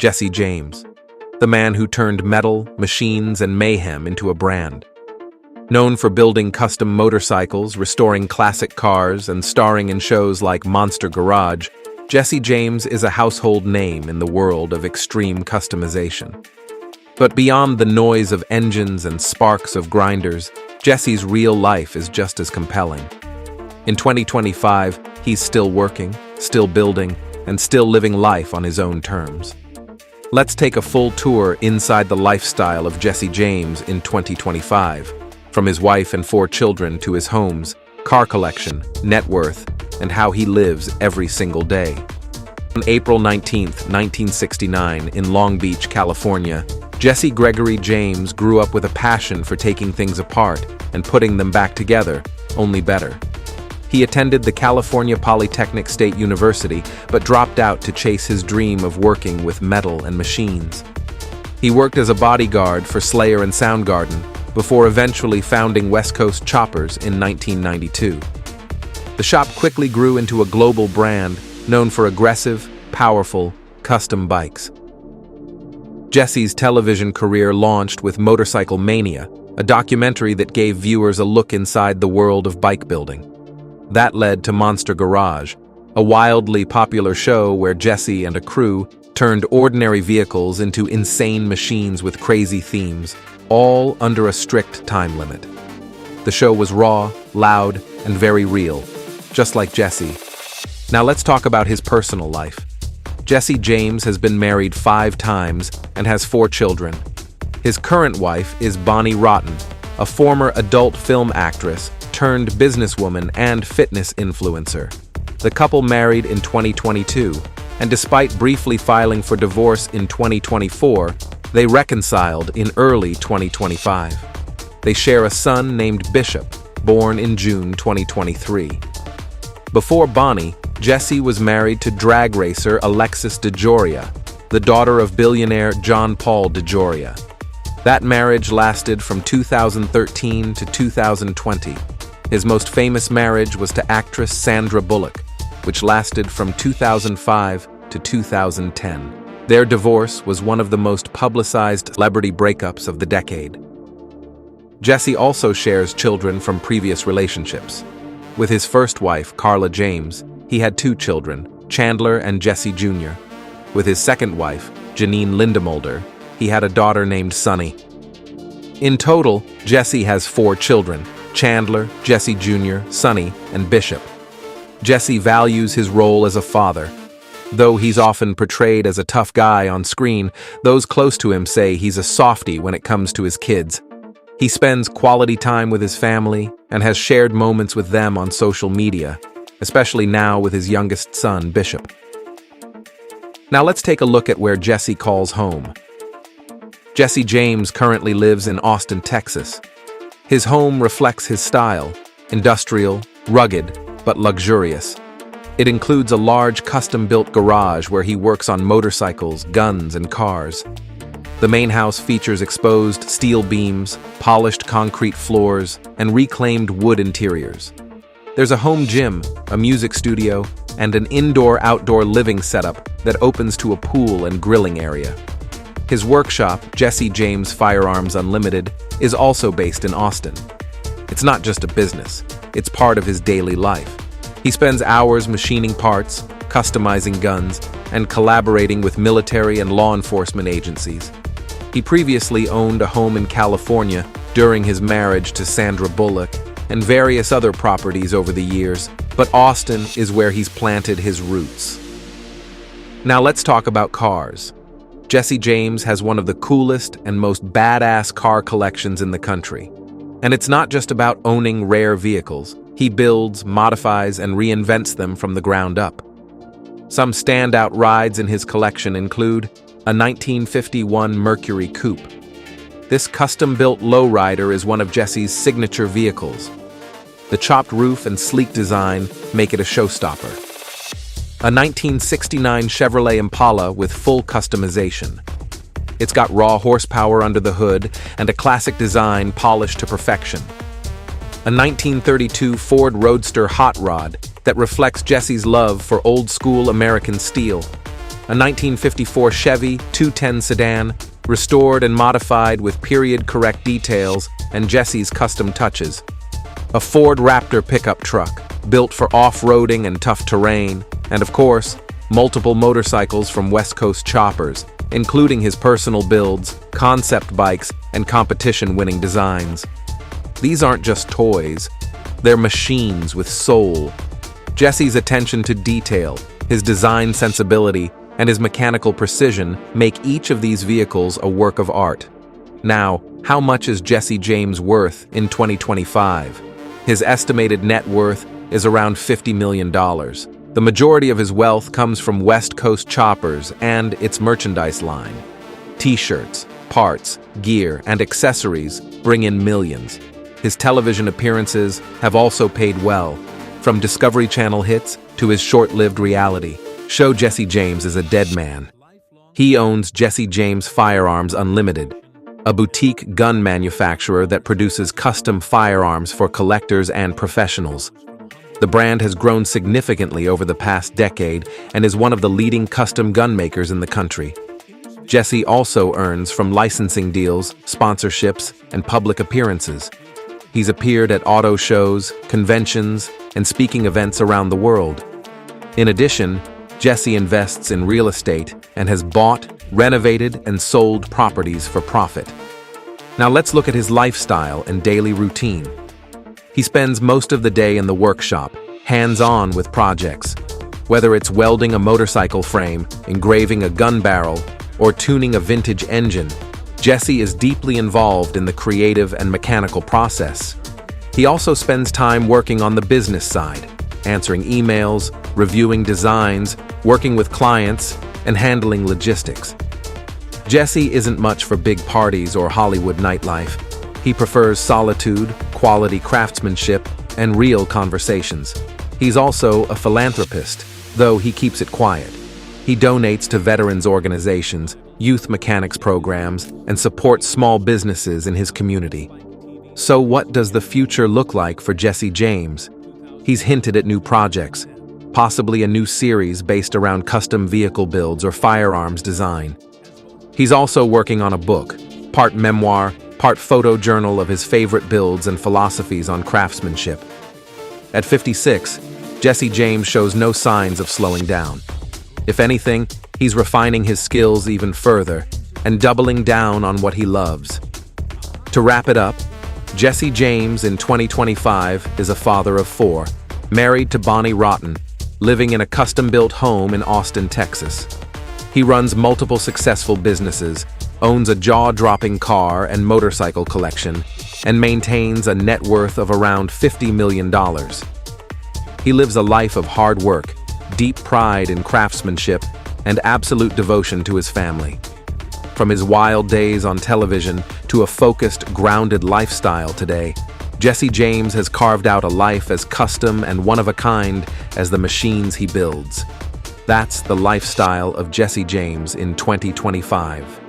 Jesse James, the man who turned metal, machines, and mayhem into a brand. Known for building custom motorcycles, restoring classic cars, and starring in shows like Monster Garage, Jesse James is a household name in the world of extreme customization. But beyond the noise of engines and sparks of grinders, Jesse's real life is just as compelling. In 2025, he's still working, still building, and still living life on his own terms. Let's take a full tour inside the lifestyle of Jesse James in 2025, from his wife and 4 children to his homes, car collection, net worth, and how he lives every single day. On April 19, 1969, in Long Beach, California, Jesse Gregory James grew up with a passion for taking things apart and putting them back together, only better. He attended the California Polytechnic State University, but dropped out to chase his dream of working with metal and machines. He worked as a bodyguard for Slayer and Soundgarden, before eventually founding West Coast Choppers in 1992. The shop quickly grew into a global brand known for aggressive, powerful, custom bikes. Jesse's television career launched with Motorcycle Mania, a documentary that gave viewers a look inside the world of bike building. That led to Monster Garage, a wildly popular show where Jesse and a crew turned ordinary vehicles into insane machines with crazy themes, all under a strict time limit. The show was raw, loud, and very real, just like Jesse. Now let's talk about his personal life. Jesse James has been married 5 times and has 4 children. His current wife is Bonnie Rotten, a former adult film actress turned businesswoman and fitness influencer. The couple married in 2022, and despite briefly filing for divorce in 2024, they reconciled in early 2025. They share a son named Bishop, born in June 2023. Before Bonnie, Jesse was married to drag racer Alexis DeJoria, the daughter of billionaire John Paul DeJoria. That marriage lasted from 2013 to 2020. His most famous marriage was to actress Sandra Bullock, which lasted from 2005 to 2010. Their divorce was one of the most publicized celebrity breakups of the decade. Jesse also shares children from previous relationships. With his first wife, Carla James, he had 2 children, Chandler and Jesse Jr. With his second wife, Janine Lindemulder, he had a daughter named Sunny. In total, Jesse has 4 children, Chandler, Jesse Jr., Sunny, and Bishop. Jesse values his role as a father. Though he's often portrayed as a tough guy on screen, those close to him say he's a softie when it comes to his kids. He spends quality time with his family and has shared moments with them on social media, especially now with his youngest son, Bishop. Now let's take a look at where Jesse calls home. Jesse James currently lives in Austin, Texas. His home reflects his style, industrial, rugged, but luxurious. It includes a large custom-built garage where he works on motorcycles, guns, and cars. The main house features exposed steel beams, polished concrete floors, and reclaimed wood interiors. There's a home gym, a music studio, and an indoor-outdoor living setup that opens to a pool and grilling area. His workshop, Jesse James Firearms Unlimited, is also based in Austin. It's not just a business, it's part of his daily life. He spends hours machining parts, customizing guns, and collaborating with military and law enforcement agencies. He previously owned a home in California during his marriage to Sandra Bullock and various other properties over the years, but Austin is where he's planted his roots. Now let's talk about cars. Jesse James has one of the coolest and most badass car collections in the country. And it's not just about owning rare vehicles. He builds, modifies, and reinvents them from the ground up. Some standout rides in his collection include a 1951 Mercury Coupe. This custom-built lowrider is one of Jesse's signature vehicles. The chopped roof and sleek design make it a showstopper. A 1969 Chevrolet Impala with full customization. It's got raw horsepower under the hood and a classic design polished to perfection. A 1932 Ford Roadster Hot Rod that reflects Jesse's love for old-school American steel. a 1954 Chevy 210 sedan, restored and modified with period-correct details and Jesse's custom touches. A Ford Raptor pickup truck, built for off-roading and tough terrain, and of course, multiple motorcycles from West Coast choppers, including his personal builds, concept bikes, and competition-winning designs. These aren't just toys, they're machines with soul. Jesse's attention to detail, his design sensibility, and his mechanical precision make each of these vehicles a work of art. Now, how much is Jesse James worth in 2025? His estimated net worth is around $50 million. The majority of his wealth comes from West Coast choppers and its merchandise line. T-shirts, parts, gear, and accessories bring in millions. His television appearances have also paid well, from Discovery Channel hits to his short-lived reality show. Jesse James is a dead man. He owns Jesse James Firearms Unlimited, a boutique gun manufacturer that produces custom firearms for collectors and professionals. The brand has grown significantly over the past decade and is one of the leading custom gun makers in the country. Jesse also earns from licensing deals, sponsorships, and public appearances. He's appeared at auto shows, conventions, and speaking events around the world. In addition, Jesse invests in real estate and has bought, renovated, and sold properties for profit. Now let's look at his lifestyle and daily routine. He spends most of the day in the workshop, hands-on with projects. Whether it's welding a motorcycle frame, engraving a gun barrel, or tuning a vintage engine, Jesse is deeply involved in the creative and mechanical process. He also spends time working on the business side, answering emails, reviewing designs, working with clients, and handling logistics. Jesse isn't much for big parties or Hollywood nightlife. He prefers solitude, quality craftsmanship, and real conversations. He's also a philanthropist, though he keeps it quiet. He donates to veterans organizations, youth mechanics programs, and supports small businesses in his community. So what does the future look like for Jesse James? He's hinted at new projects, possibly a new series based around custom vehicle builds or firearms design. He's also working on a book, part memoir, part photojournal of his favorite builds and philosophies on craftsmanship. At 56, Jesse James shows no signs of slowing down. If anything, he's refining his skills even further and doubling down on what he loves. To wrap it up, Jesse James in 2025 is a father of 4, married to Bonnie Rotten, living in a custom-built home in Austin, Texas. He runs multiple successful businesses, owns a jaw-dropping car and motorcycle collection, and maintains a net worth of around $50 million. He lives a life of hard work, deep pride in craftsmanship, and absolute devotion to his family. From his wild days on television to a focused, grounded lifestyle today, Jesse James has carved out a life as custom and one-of-a-kind as the machines he builds. That's the lifestyle of Jesse James in 2025.